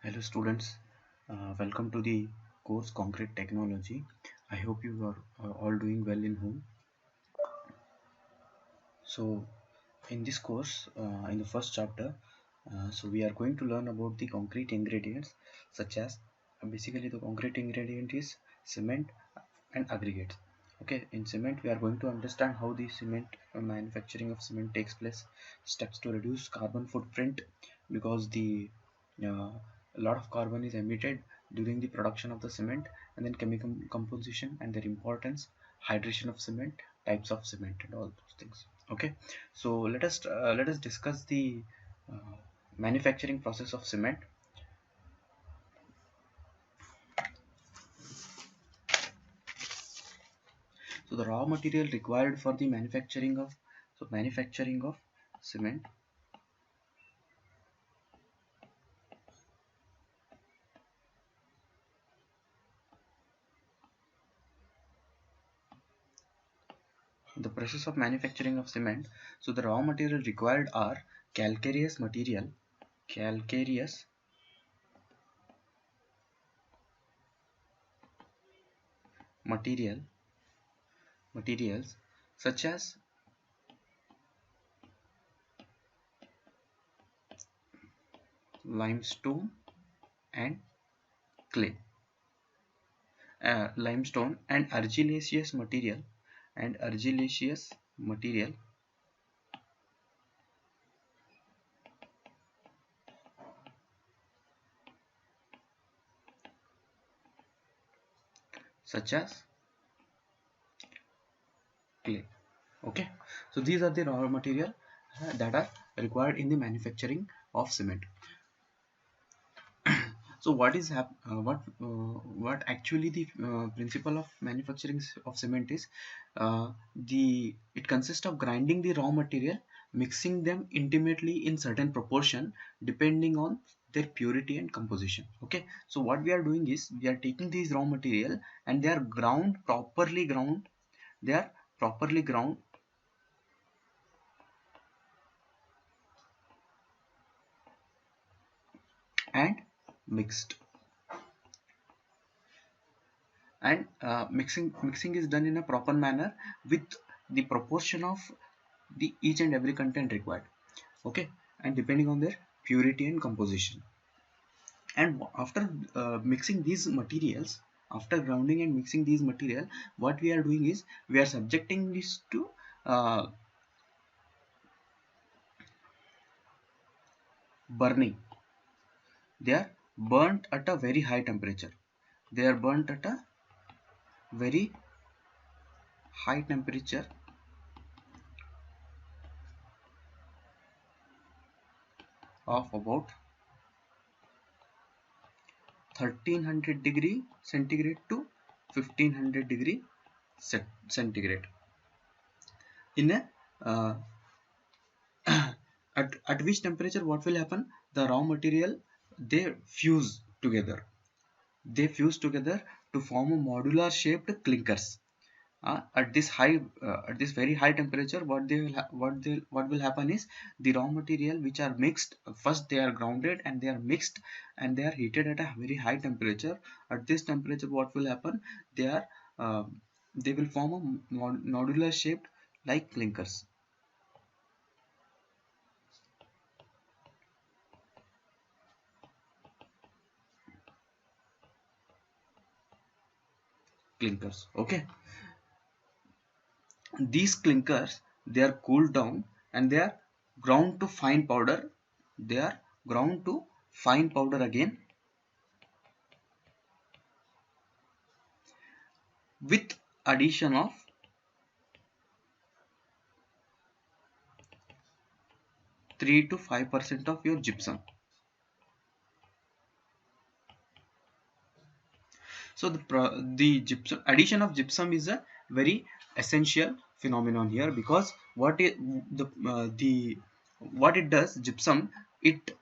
Hello students, welcome to the course Concrete Technology. I hope you are all doing well in home. So in this course, in the first chapter, we are going to learn about the concrete ingredients such as basically the concrete ingredient is cement and aggregates. Okay, in cement we are going to understand how the cement manufacturing of cement takes place, steps to reduce carbon footprint because the uh, a lot of carbon is emitted during the production of the cement, and then chemical composition and their importance, hydration of cement, types of cement, and all those things. Okay, so let us discuss the uh, manufacturing process of cement. So the raw material required for the manufacturing of cement. The process of manufacturing of cement. So the raw material required are calcareous calcareous material, materials such as limestone and clay, limestone and argillaceous material such as clay. Okay, so these are the raw material that are required in the manufacturing of cement. So what actually the principle of manufacturing of cement is? The it consists of grinding the raw material, mixing them intimately in certain proportion depending on their purity and composition. Okay, so what we are doing is we are taking these raw material and they are ground. They are properly ground and mixed, and mixing is done in a proper manner with the proportion of the each and every content required. Okay, and depending on their purity and composition. And after mixing these materials, after grounding and mixing these material, what we are doing is we are subjecting this to burning. They are burnt at a very high temperature. They are burnt at a very high temperature of about 1300 degree centigrade to 1500 degree centigrade. In a at which temperature what will happen? The raw material, they fuse together. They fuse together to form a modular shaped clinkers. At this very high temperature, what will happen is the raw material which are mixed, first they are grounded and they are mixed and they are heated at a very high temperature. At this temperature what will happen? They are uh, they will form a nodular shaped like clinkers. Okay, these clinkers, they are cooled down and they are ground to fine powder. They are ground to fine powder again with addition of 3 to 5% of your gypsum. So the gypsum, addition of gypsum is a very essential phenomenon here, because what it does, gypsum, it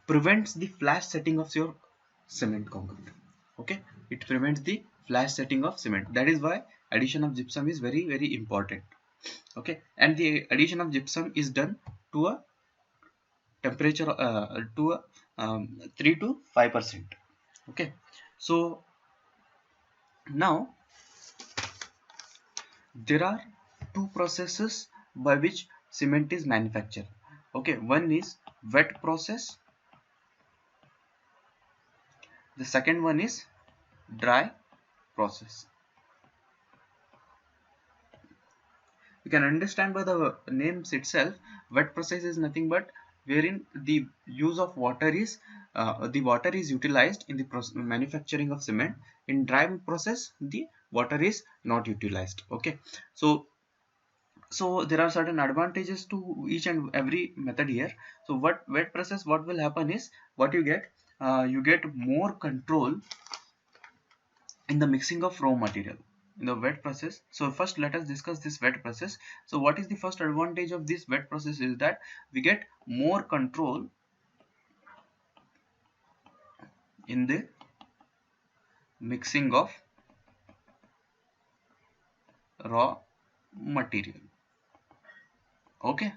prevents the flash setting of your cement concrete. Okay, it prevents the flash setting of cement. That is why addition of gypsum is very important. Okay, and the addition of gypsum is done to a temperature, to a 3 to 5%. Okay, so now there are two processes by which cement is manufactured. Okay, one is wet process, the second one is dry process. You can understand by the names itself, wet process is nothing but wherein the use of water is the water is utilized in the manufacturing of cement. In dry process the water is not utilized. Okay, so there are certain advantages to each and every method here. So what wet process, what will happen is, what you get more control in the mixing of raw material in the wet process. So first let us discuss this wet process. So what is the first advantage of this wet process is that we get more control in the mixing of raw material. Okay,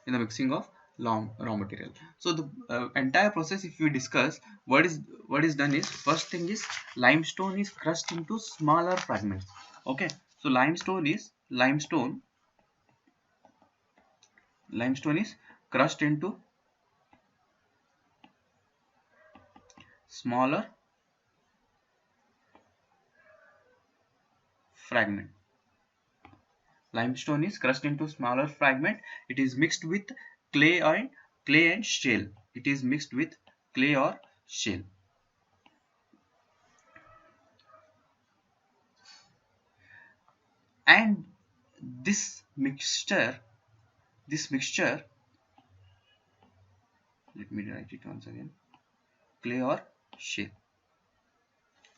in the mixing of raw material. So the entire process, if we discuss, what is done is, first thing is limestone is crushed into smaller fragments. Okay, so limestone is crushed into smaller fragment. Limestone is crushed into smaller fragment. It is mixed with clay and shale. It is mixed with clay or shale. And this mixture, let me write it once again, clay or shale.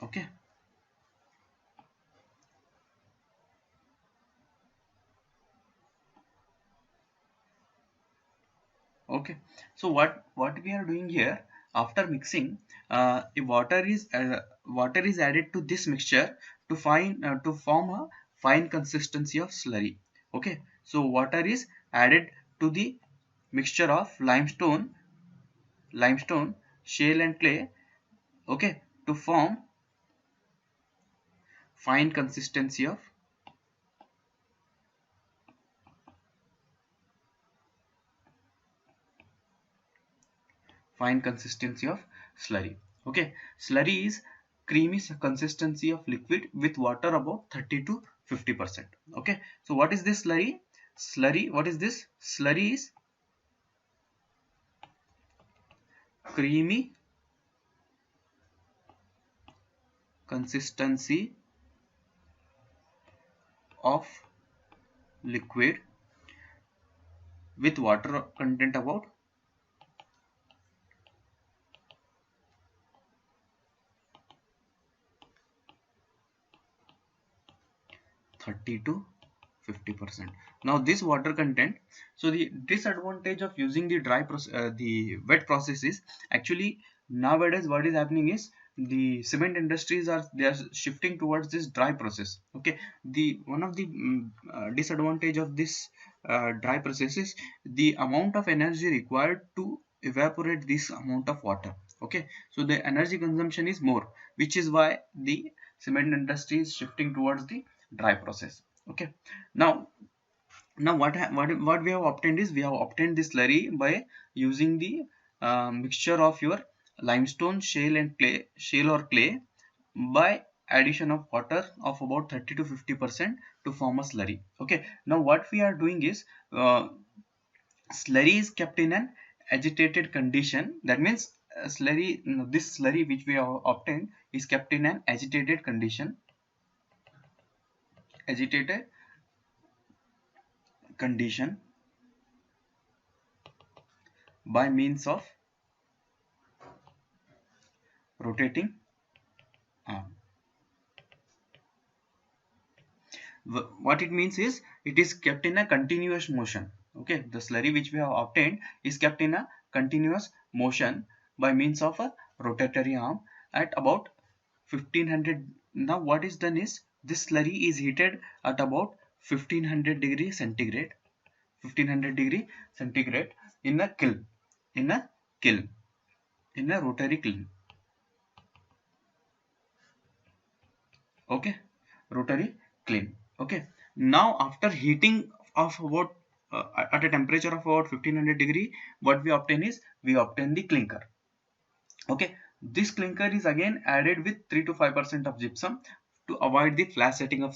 Okay, okay. So what we are doing here, after mixing, if water is added to this mixture to form a fine consistency of slurry. Okay, so water is added to the mixture of limestone, shale and clay. Okay, to form fine consistency of slurry. Okay, slurry is creamy consistency of liquid with water about 30 to 50%. Okay, so what is this slurry? What is this? Slurry is creamy consistency of liquid with water content about 30 to 50%. Now this water content, so the disadvantage of using the the wet process is, actually nowadays what is happening is, the cement industries are shifting towards this dry process. Okay, the one of the disadvantage of this dry process is the amount of energy required to evaporate this amount of water. Okay, so the energy consumption is more, which is why the cement industry is shifting towards the dry process. Okay, now what we have obtained is, we have obtained this slurry by using the mixture of your limestone, shale or clay, by addition of water of about 30 to 50% to form a slurry. Okay, now what we are doing is, slurry is kept in an agitated condition. That means this slurry which we have obtained is kept in an agitated condition by means of rotating arm. What it means is, it is kept in a continuous motion. Okay, the slurry which we have obtained is kept in a continuous motion by means of a rotatory arm at about 1500. Now what is done is, this slurry is heated at about 1500 degree centigrade in a kiln. in a rotary kiln. Okay, rotary kiln. Okay, now after heating of about at a temperature of about 1500 degree, what we obtain is we obtain the clinker. Okay, this clinker is again added with 3 to 5% of gypsum to avoid the flash setting of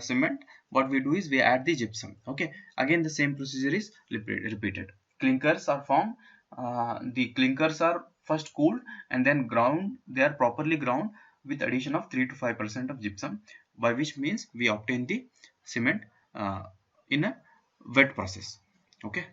cement. What we do is we add the gypsum. Okay, again the same procedure is repeated. Clinkers are formed. The clinkers are first cooled and then ground. They are properly ground with addition of 3 to 5% of gypsum, by which means we obtain the cement in a wet process. Okay,